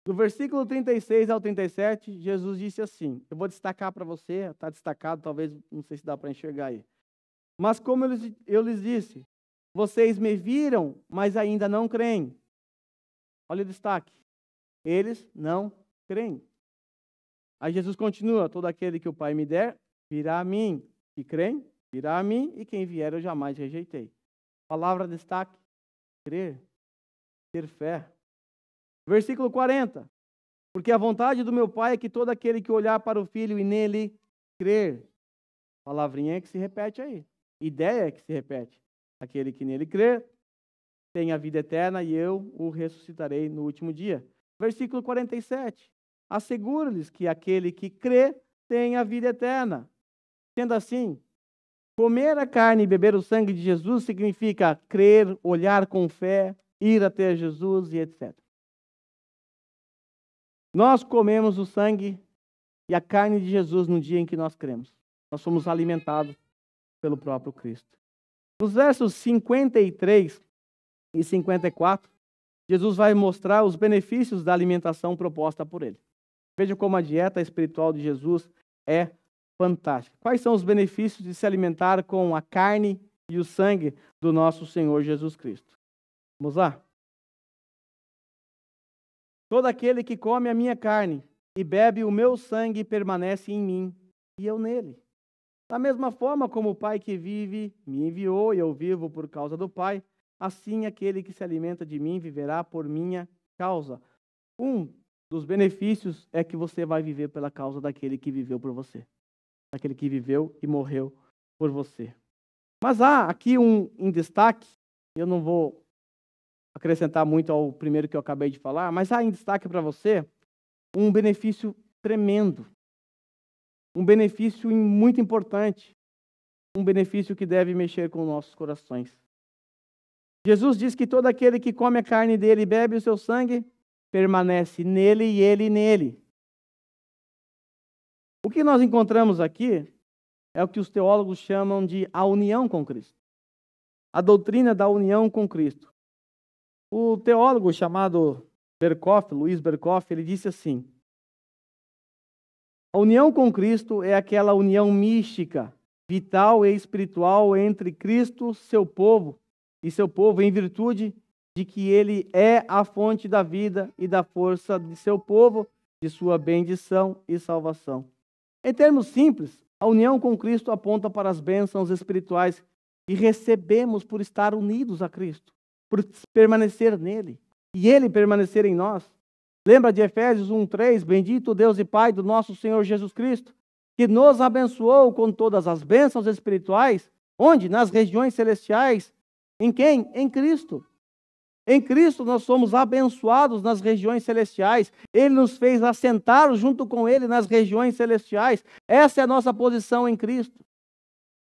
Do versículo 36 ao 37, Jesus disse assim, eu vou destacar para você, está destacado, talvez, não sei se dá para enxergar aí. Mas como eu lhes disse, vocês me viram, mas ainda não creem. Olha o destaque. Eles não creem. Aí Jesus continua, todo aquele que o Pai me der, virá a mim. Que creem, virá a mim, e quem vier eu jamais rejeitei. Palavra destaque, crer, ter fé. Versículo 40. Porque a vontade do meu Pai é que todo aquele que olhar para o Filho e nele crer. Palavrinha que se repete aí. Ideia que se repete. Aquele que nele crer tem a vida eterna e eu o ressuscitarei no último dia. Versículo 47. Asseguro-lhes que aquele que crê tem a vida eterna. Sendo assim, comer a carne e beber o sangue de Jesus significa crer, olhar com fé, ir até Jesus e etc. Nós comemos o sangue e a carne de Jesus no dia em que nós cremos. Nós somos alimentados pelo próprio Cristo. Nos versos 53 e 54, Jesus vai mostrar os benefícios da alimentação proposta por ele. Veja como a dieta espiritual de Jesus é fantástica. Quais são os benefícios de se alimentar com a carne e o sangue do nosso Senhor Jesus Cristo? Vamos lá? Todo aquele que come a minha carne e bebe o meu sangue permanece em mim e eu nele. Da mesma forma como o Pai que vive me enviou e eu vivo por causa do Pai, assim aquele que se alimenta de mim viverá por minha causa. Um dos benefícios é que você vai viver pela causa daquele que viveu por você. Daquele que viveu e morreu por você. Mas há aqui em destaque, eu não vou acrescentar muito ao primeiro que eu acabei de falar, mas há em destaque para você um benefício tremendo, um benefício muito importante, um benefício que deve mexer com nossos corações. Jesus diz que todo aquele que come a carne dele e bebe o seu sangue, permanece nele e ele nele. O que nós encontramos aqui é o que os teólogos chamam de a união com Cristo. A doutrina da união com Cristo. O teólogo chamado Berkhoff, Luiz Berkhoff, ele disse assim: a união com Cristo é aquela união mística, vital e espiritual entre Cristo, seu povo, e seu povo em virtude de que ele é a fonte da vida e da força de seu povo, de sua bendição e salvação. Em termos simples, a união com Cristo aponta para as bênçãos espirituais que recebemos por estar unidos a Cristo, por permanecer nele e ele permanecer em nós. Lembra de Efésios 1:3? Bendito Deus e Pai do nosso Senhor Jesus Cristo, que nos abençoou com todas as bênçãos espirituais, onde? Nas regiões celestiais. Em quem? Em Cristo. Em Cristo nós somos abençoados nas regiões celestiais. Ele nos fez assentar junto com Ele nas regiões celestiais. Essa é a nossa posição em Cristo.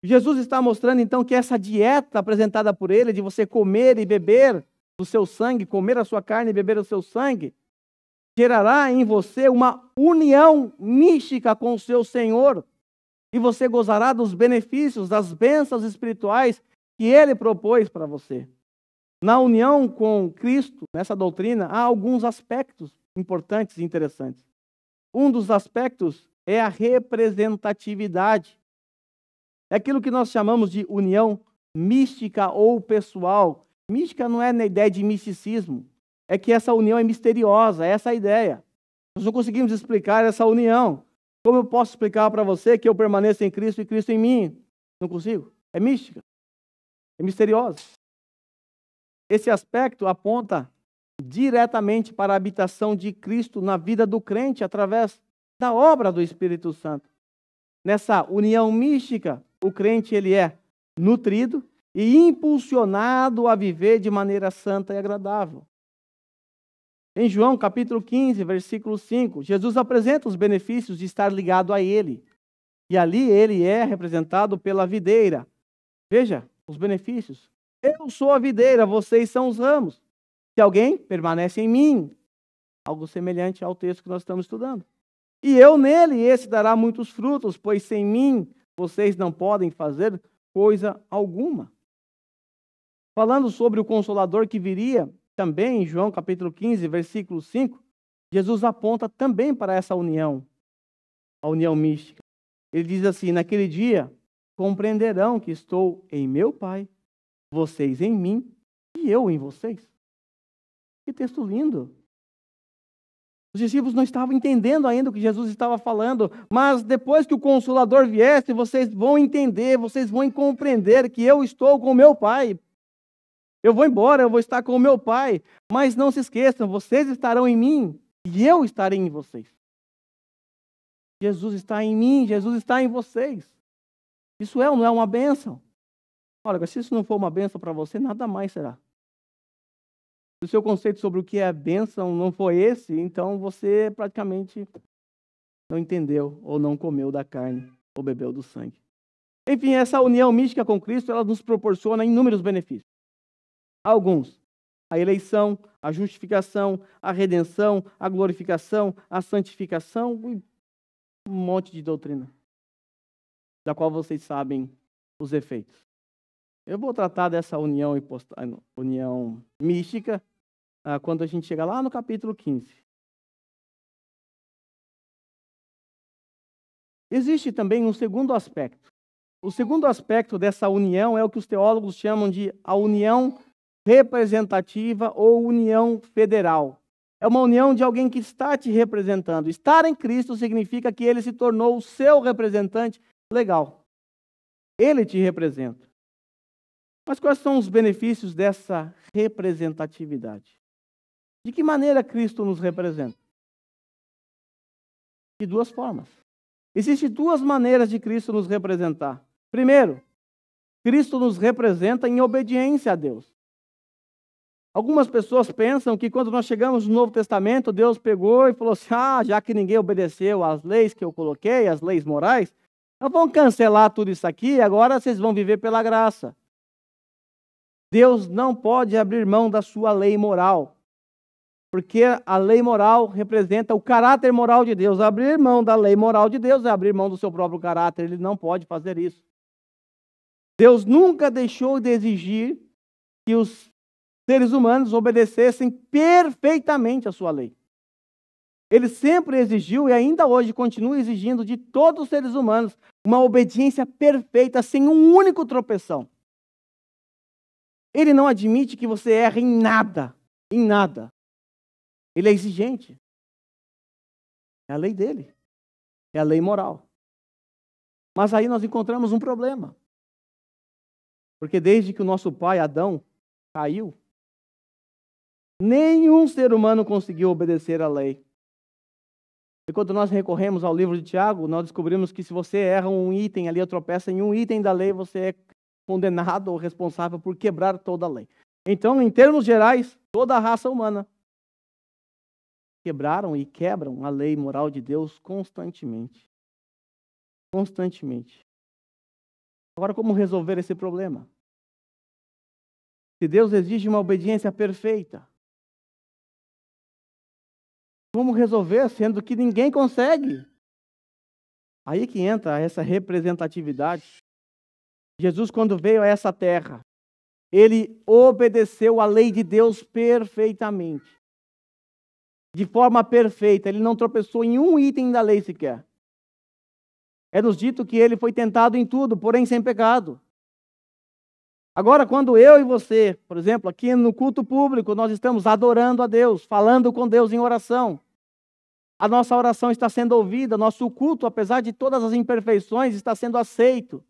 Jesus está mostrando então que essa dieta apresentada por Ele, de você comer e beber do seu sangue, comer a sua carne e beber o seu sangue, gerará em você uma união mística com o seu Senhor. E você gozará dos benefícios, das bênçãos espirituais que Ele propôs para você. Na união com Cristo, nessa doutrina, há alguns aspectos importantes e interessantes. Um dos aspectos é a representatividade. É aquilo que nós chamamos de união mística ou pessoal. Mística não é na ideia de misticismo, é que essa união é misteriosa, é essa a ideia. Nós não conseguimos explicar essa união. Como eu posso explicar para você que eu permaneço em Cristo e Cristo em mim? Não consigo. É mística. É misteriosa. Esse aspecto aponta diretamente para a habitação de Cristo na vida do crente através da obra do Espírito Santo. Nessa união mística, o crente ele é nutrido e impulsionado a viver de maneira santa e agradável. Em João capítulo 15, versículo 5, Jesus apresenta os benefícios de estar ligado a Ele. E ali ele é representado pela videira. Veja os benefícios. Eu sou a videira, vocês são os ramos. Se alguém permanece em mim, algo semelhante ao texto que nós estamos estudando. E eu nele, esse dará muitos frutos, pois sem mim vocês não podem fazer coisa alguma. Falando sobre o Consolador que viria, também em João capítulo 15, versículo 5, Jesus aponta também para essa união, a união mística. Ele diz assim: naquele dia compreenderão que estou em meu Pai, vocês em mim e eu em vocês. Que texto lindo! Os discípulos não estavam entendendo ainda o que Jesus estava falando, mas depois que o Consolador viesse, vocês vão entender, vocês vão compreender que eu estou com o meu Pai. Eu vou embora, eu vou estar com o meu Pai, mas não se esqueçam, vocês estarão em mim e eu estarei em vocês. Jesus está em mim, Jesus está em vocês. Isso é ou não é uma bênção? Olha, se isso não for uma bênção para você, nada mais será. Se o seu conceito sobre o que é bênção não foi esse, então você praticamente não entendeu ou não comeu da carne ou bebeu do sangue. Enfim, essa união mística com Cristo, ela nos proporciona inúmeros benefícios. Alguns: a eleição, a justificação, a redenção, a glorificação, a santificação e um monte de doutrina, da qual vocês sabem os efeitos. Eu vou tratar dessa união mística quando a gente chegar lá no capítulo 15. Existe também um segundo aspecto. O segundo aspecto dessa união é o que os teólogos chamam de a união representativa ou união federal. É uma união de alguém que está te representando. Estar em Cristo significa que ele se tornou o seu representante legal. Ele te representa. Mas quais são os benefícios dessa representatividade? De que maneira Cristo nos representa? De duas formas. Existem duas maneiras de Cristo nos representar. Primeiro, Cristo nos representa em obediência a Deus. Algumas pessoas pensam que quando nós chegamos no Novo Testamento, Deus pegou e falou assim: já que ninguém obedeceu às leis que eu coloquei, as leis morais, nós vamos cancelar tudo isso aqui, agora vocês vão viver pela graça. Deus não pode abrir mão da sua lei moral, porque a lei moral representa o caráter moral de Deus. Abrir mão da lei moral de Deus é abrir mão do seu próprio caráter, ele não pode fazer isso. Deus nunca deixou de exigir que os seres humanos obedecessem perfeitamente a sua lei. Ele sempre exigiu e ainda hoje continua exigindo de todos os seres humanos uma obediência perfeita, sem um único tropeção. Ele não admite que você erre em nada, em nada. Ele é exigente. É a lei dele. É a lei moral. Mas aí nós encontramos um problema. Porque desde que o nosso pai Adão caiu, nenhum ser humano conseguiu obedecer à lei. E quando nós recorremos ao livro de Tiago, nós descobrimos que se você erra um item ali, ou tropeça em um item da lei, você é condenado ou responsável por quebrar toda a lei. Então, em termos gerais, toda a raça humana quebraram e quebram a lei moral de Deus constantemente. Constantemente. Agora, como resolver esse problema? Se Deus exige uma obediência perfeita, como resolver, sendo que ninguém consegue? Aí que entra essa representatividade. Jesus, quando veio a essa terra, ele obedeceu a lei de Deus perfeitamente. De forma perfeita, ele não tropeçou em um item da lei sequer. É nos dito que ele foi tentado em tudo, porém sem pecado. Agora, quando eu e você, por exemplo, aqui no culto público, nós estamos adorando a Deus, falando com Deus em oração. A nossa oração está sendo ouvida, nosso culto, apesar de todas as imperfeições, está sendo aceito.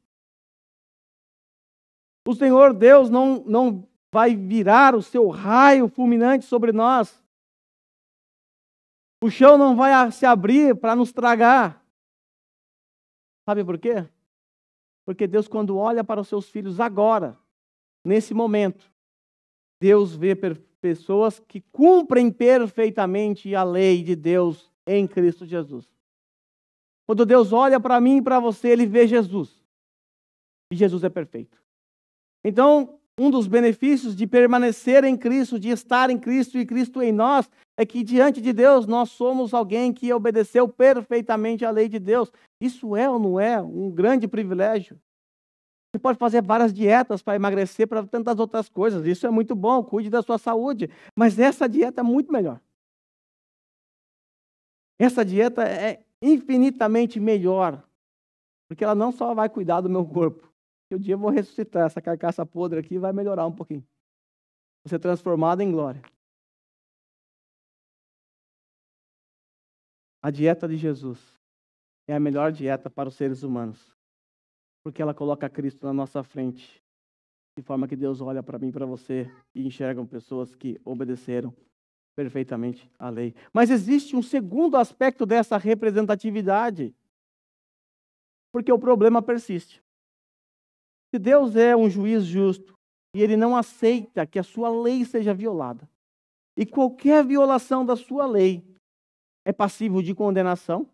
O Senhor Deus não vai virar o seu raio fulminante sobre nós. O chão não vai se abrir para nos tragar. Sabe por quê? Porque Deus, quando olha para os seus filhos agora, nesse momento, Deus vê pessoas que cumprem perfeitamente a lei de Deus em Cristo Jesus. Quando Deus olha para mim e para você, Ele vê Jesus. E Jesus é perfeito. Então, um dos benefícios de permanecer em Cristo, de estar em Cristo e Cristo em nós, é que diante de Deus nós somos alguém que obedeceu perfeitamente à lei de Deus. Isso é ou não é um grande privilégio? Você pode fazer várias dietas para emagrecer, para tantas outras coisas. Isso é muito bom, cuide da sua saúde. Mas essa dieta é muito melhor. Essa dieta é infinitamente melhor. Porque ela não só vai cuidar do meu corpo. Que um dia eu vou ressuscitar essa carcaça podre aqui e vai melhorar um pouquinho. Vou ser transformado em glória. A dieta de Jesus é a melhor dieta para os seres humanos. Porque ela coloca Cristo na nossa frente. De forma que Deus olha para mim e para você e enxergam pessoas que obedeceram perfeitamente à lei. Mas existe um segundo aspecto dessa representatividade. Porque o problema persiste. Se Deus é um juiz justo e Ele não aceita que a sua lei seja violada, e qualquer violação da sua lei é passível de condenação,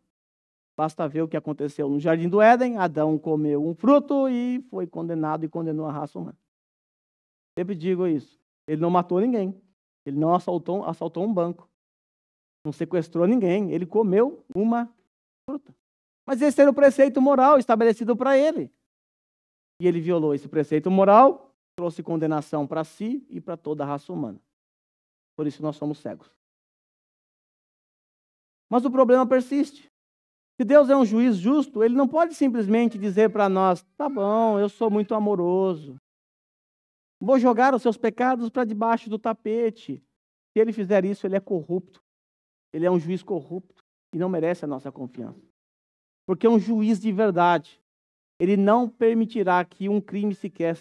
basta ver o que aconteceu no Jardim do Éden. Adão comeu um fruto e foi condenado e condenou a raça humana. Sempre digo isso. Ele não matou ninguém. Ele não assaltou um banco. Não sequestrou ninguém. Ele comeu uma fruta. Mas esse era o preceito moral estabelecido para ele. E ele violou esse preceito moral, trouxe condenação para si e para toda a raça humana. Por isso nós somos cegos. Mas o problema persiste. Se Deus é um juiz justo, Ele não pode simplesmente dizer para nós: tá bom, eu sou muito amoroso. Vou jogar os seus pecados para debaixo do tapete. Se Ele fizer isso, Ele é corrupto. Ele é um juiz corrupto e não merece a nossa confiança. Porque é um juiz de verdade. Ele não permitirá que um crime sequer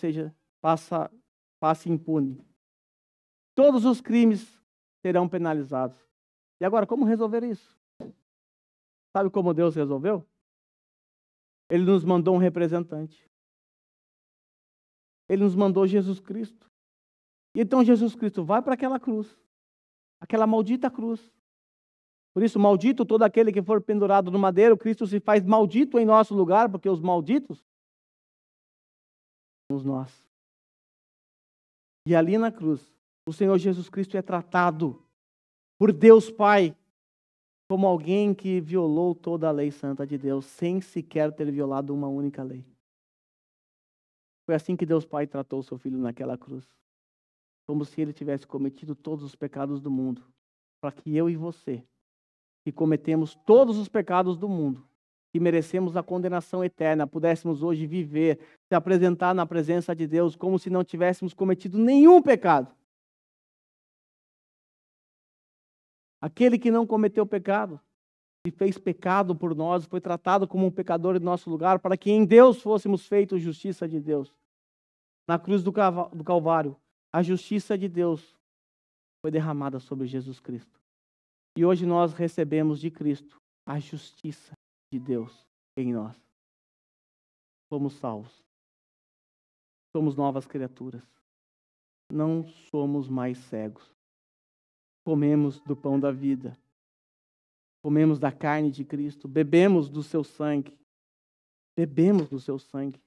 passe impune. Todos os crimes serão penalizados. E agora, como resolver isso? Sabe como Deus resolveu? Ele nos mandou um representante. Ele nos mandou Jesus Cristo. E então Jesus Cristo vai para aquela cruz, aquela maldita cruz. Por isso, maldito todo aquele que for pendurado no madeiro. Cristo se faz maldito em nosso lugar, porque os malditos somos nós. E ali na cruz, o Senhor Jesus Cristo é tratado por Deus Pai como alguém que violou toda a lei santa de Deus, sem sequer ter violado uma única lei. Foi assim que Deus Pai tratou o seu filho naquela cruz. Como se ele tivesse cometido todos os pecados do mundo, para que eu e você, que cometemos todos os pecados do mundo, que merecemos a condenação eterna, pudéssemos hoje viver, se apresentar na presença de Deus como se não tivéssemos cometido nenhum pecado. Aquele que não cometeu pecado, que fez pecado por nós, foi tratado como um pecador em nosso lugar, para que em Deus fôssemos feitos justiça de Deus. Na cruz do Calvário, a justiça de Deus foi derramada sobre Jesus Cristo. E hoje nós recebemos de Cristo a justiça de Deus em nós. Somos salvos. Somos novas criaturas. Não somos mais cegos. Comemos do pão da vida. Comemos da carne de Cristo. Bebemos do seu sangue. Bebemos do seu sangue.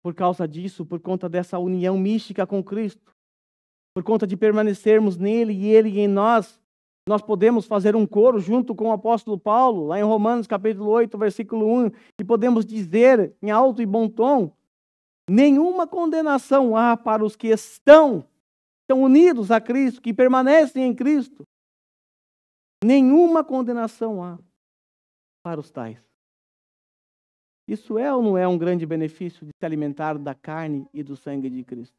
Por causa disso, por conta dessa união mística com Cristo, por conta de permanecermos nele e ele em nós, nós podemos fazer um coro junto com o apóstolo Paulo, lá em Romanos capítulo 8, versículo 1, e podemos dizer em alto e bom tom: nenhuma condenação há para os que estão unidos a Cristo, que permanecem em Cristo. Nenhuma condenação há para os tais. Isso é ou não é um grande benefício de se alimentar da carne e do sangue de Cristo?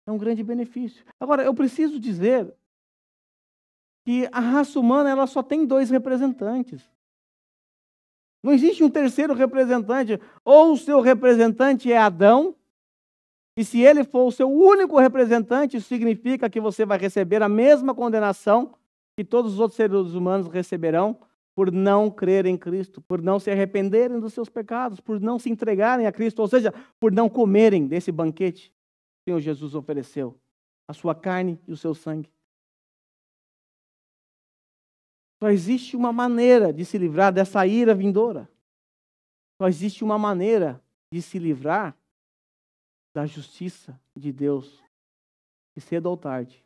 É um grande benefício. Agora, eu preciso dizer que a raça humana ela só tem 2 representantes. Não existe um terceiro representante. Ou o seu representante é Adão, e se ele for o seu único representante, isso significa que você vai receber a mesma condenação que todos os outros seres humanos receberão, por não crer em Cristo, por não se arrependerem dos seus pecados, por não se entregarem a Cristo, ou seja, por não comerem desse banquete que o Senhor Jesus ofereceu, a sua carne e o seu sangue. Só existe uma maneira de se livrar dessa ira vindoura. Só existe uma maneira de se livrar da justiça de Deus, que cedo ou tarde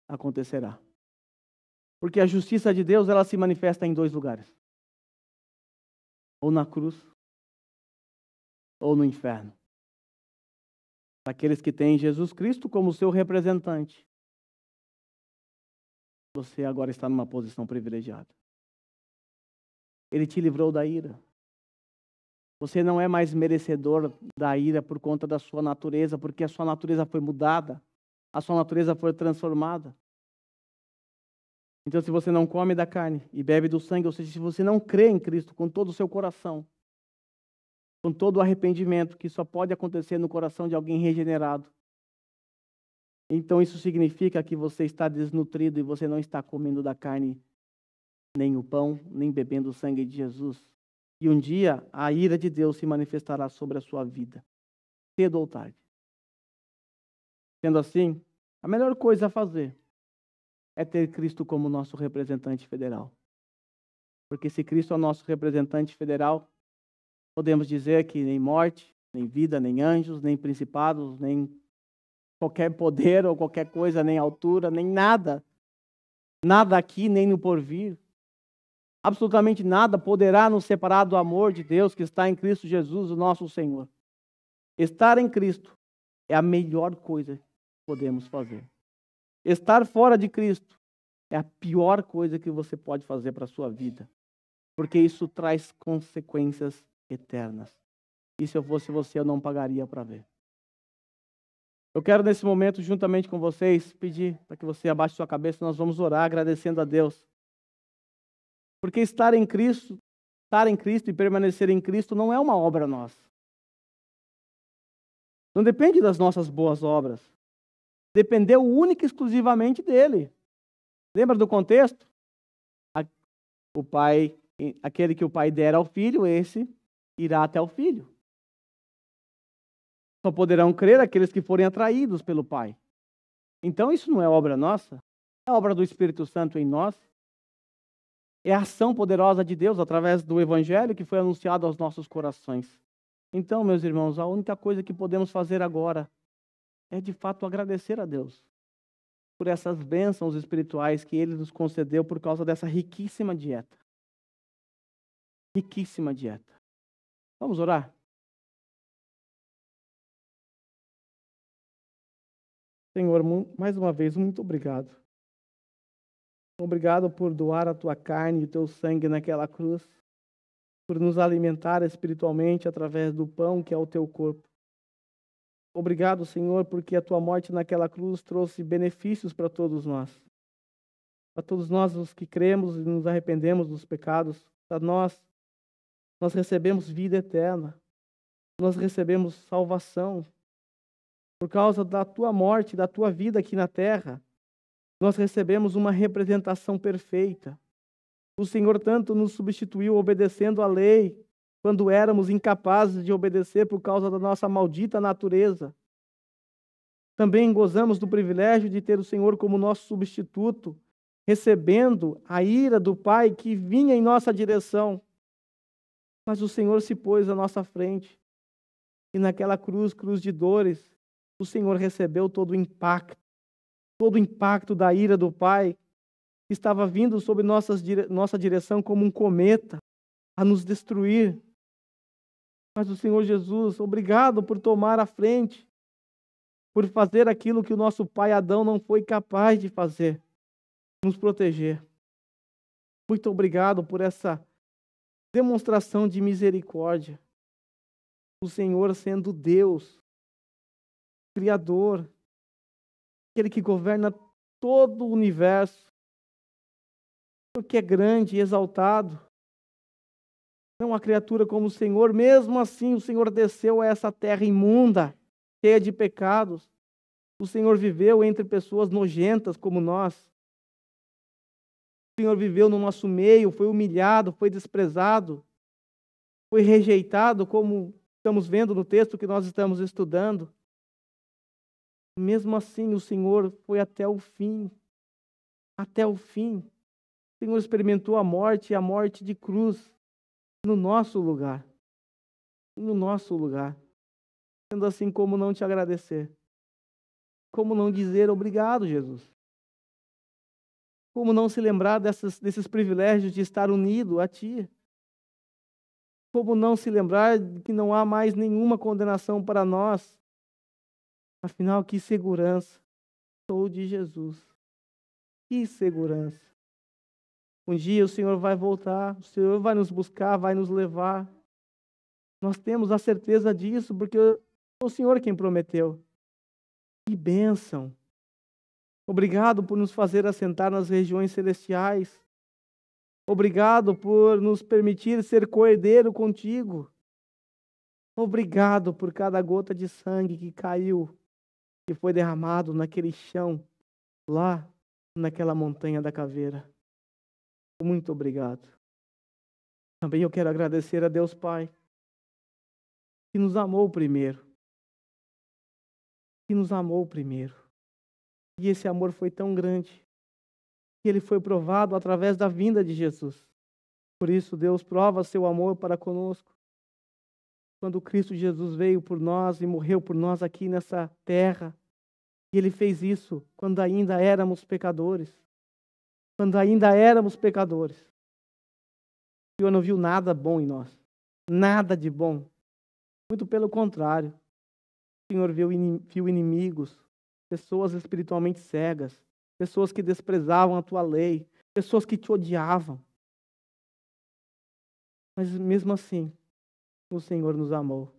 acontecerá. Porque a justiça de Deus, ela se manifesta em 2 lugares. Ou na cruz, ou no inferno. Aqueles que têm Jesus Cristo como seu representante, você agora está numa posição privilegiada. Ele te livrou da ira. Você não é mais merecedor da ira por conta da sua natureza, porque a sua natureza foi mudada, a sua natureza foi transformada. Então, se você não come da carne e bebe do sangue, ou seja, se você não crê em Cristo com todo o seu coração, com todo o arrependimento, que só pode acontecer no coração de alguém regenerado, então isso significa que você está desnutrido e você não está comendo da carne, nem o pão, nem bebendo o sangue de Jesus. E um dia a ira de Deus se manifestará sobre a sua vida, cedo ou tarde. Sendo assim, a melhor coisa a fazer é ter Cristo como nosso representante federal. Porque se Cristo é o nosso representante federal, podemos dizer que nem morte, nem vida, nem anjos, nem principados, nem qualquer poder ou qualquer coisa, nem altura, nem nada. Nada aqui, nem no porvir. Absolutamente nada poderá nos separar do amor de Deus que está em Cristo Jesus, o nosso Senhor. Estar em Cristo é a melhor coisa que podemos fazer. Estar fora de Cristo é a pior coisa que você pode fazer para a sua vida, porque isso traz consequências eternas. E se eu fosse você, eu não pagaria para ver. Eu quero nesse momento, juntamente com vocês, pedir para que você abaixe sua cabeça, nós vamos orar agradecendo a Deus. Porque estar em Cristo e permanecer em Cristo não é uma obra nossa. Não depende das nossas boas obras. Dependeu única e exclusivamente dele. Lembra do contexto? O pai, aquele que o pai der ao filho, esse irá até o filho. Só poderão crer aqueles que forem atraídos pelo Pai. Então isso não é obra nossa, é obra do Espírito Santo em nós. É a ação poderosa de Deus através do Evangelho que foi anunciado aos nossos corações. Então, meus irmãos, a única coisa que podemos fazer agora é de fato agradecer a Deus por essas bênçãos espirituais que Ele nos concedeu por causa dessa riquíssima dieta. Riquíssima dieta. Vamos orar? Senhor, mais uma vez, muito obrigado. Obrigado por doar a tua carne e o teu sangue naquela cruz, por nos alimentar espiritualmente através do pão que é o teu corpo. Obrigado, Senhor, porque a tua morte naquela cruz trouxe benefícios para todos nós. Para todos nós os que cremos e nos arrependemos dos pecados, para nós recebemos vida eterna. Nós recebemos salvação. Por causa da tua morte, da tua vida aqui na terra, nós recebemos uma representação perfeita. O Senhor tanto nos substituiu obedecendo à lei, quando éramos incapazes de obedecer por causa da nossa maldita natureza. Também gozamos do privilégio de ter o Senhor como nosso substituto, recebendo a ira do Pai que vinha em nossa direção. Mas o Senhor se pôs à nossa frente. E naquela cruz de dores, o Senhor recebeu todo o impacto da ira do Pai, que estava vindo sobre nossa direção como um cometa, a nos destruir. Mas o Senhor Jesus, obrigado por tomar a frente, por fazer aquilo que o nosso pai Adão não foi capaz de fazer, nos proteger. Muito obrigado por essa demonstração de misericórdia. O Senhor sendo Deus, Criador, aquele que governa todo o universo, porque é grande e exaltado. Não uma criatura como o Senhor, mesmo assim o Senhor desceu a essa terra imunda, cheia de pecados. O Senhor viveu entre pessoas nojentas como nós. O Senhor viveu no nosso meio, foi humilhado, foi desprezado, foi rejeitado, como estamos vendo no texto que nós estamos estudando. Mesmo assim, o Senhor foi até o fim. Até o fim. O Senhor experimentou a morte de cruz, no nosso lugar. No nosso lugar. Sendo assim, como não te agradecer? Como não dizer obrigado, Jesus? Como não se lembrar desses privilégios de estar unido a Ti? Como não se lembrar de que não há mais nenhuma condenação para nós? Afinal, que segurança! Sou de Jesus. Que segurança! Um dia o Senhor vai voltar, o Senhor vai nos buscar, vai nos levar. Nós temos a certeza disso, porque é o Senhor quem prometeu. Que bênção! Obrigado por nos fazer assentar nas regiões celestiais. Obrigado por nos permitir ser coerdeiro contigo. Obrigado por cada gota de sangue que caiu, que foi derramado naquele chão, lá naquela montanha da caveira. Muito obrigado. Também eu quero agradecer a Deus Pai, que nos amou primeiro. Que nos amou primeiro. E esse amor foi tão grande, que ele foi provado através da vinda de Jesus. Por isso, Deus prova seu amor para conosco. Quando Cristo Jesus veio por nós e morreu por nós aqui nessa terra, e Ele fez isso quando ainda éramos pecadores. Quando ainda éramos pecadores. O Senhor não viu nada bom em nós. Nada de bom. Muito pelo contrário. O Senhor viu inimigos, pessoas espiritualmente cegas, pessoas que desprezavam a tua lei, pessoas que te odiavam. Mas mesmo assim, o Senhor nos amou.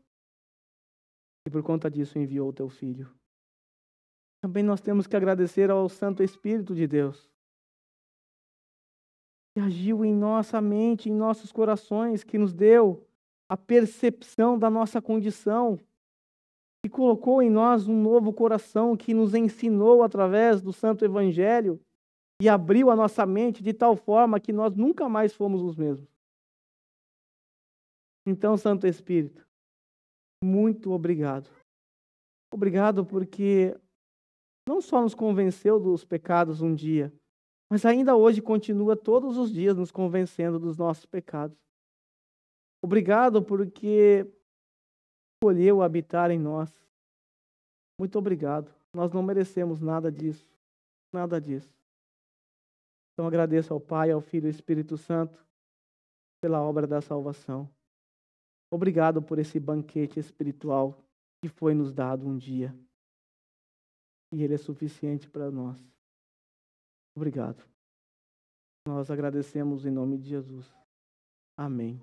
E por conta disso enviou o teu Filho. Também nós temos que agradecer ao Santo Espírito de Deus, que agiu em nossa mente, em nossos corações, que nos deu a percepção da nossa condição, e colocou em nós um novo coração, que nos ensinou através do Santo Evangelho e abriu a nossa mente de tal forma que nós nunca mais fomos os mesmos. Então, Santo Espírito, muito obrigado. Obrigado porque não só nos convenceu dos pecados um dia, mas ainda hoje continua todos os dias nos convencendo dos nossos pecados. Obrigado porque escolheu habitar em nós. Muito obrigado. Nós não merecemos nada disso. Nada disso. Então agradeço ao Pai, ao Filho e ao Espírito Santo pela obra da salvação. Obrigado por esse banquete espiritual que foi nos dado um dia. E ele é suficiente para nós. Obrigado. Nós agradecemos em nome de Jesus. Amém.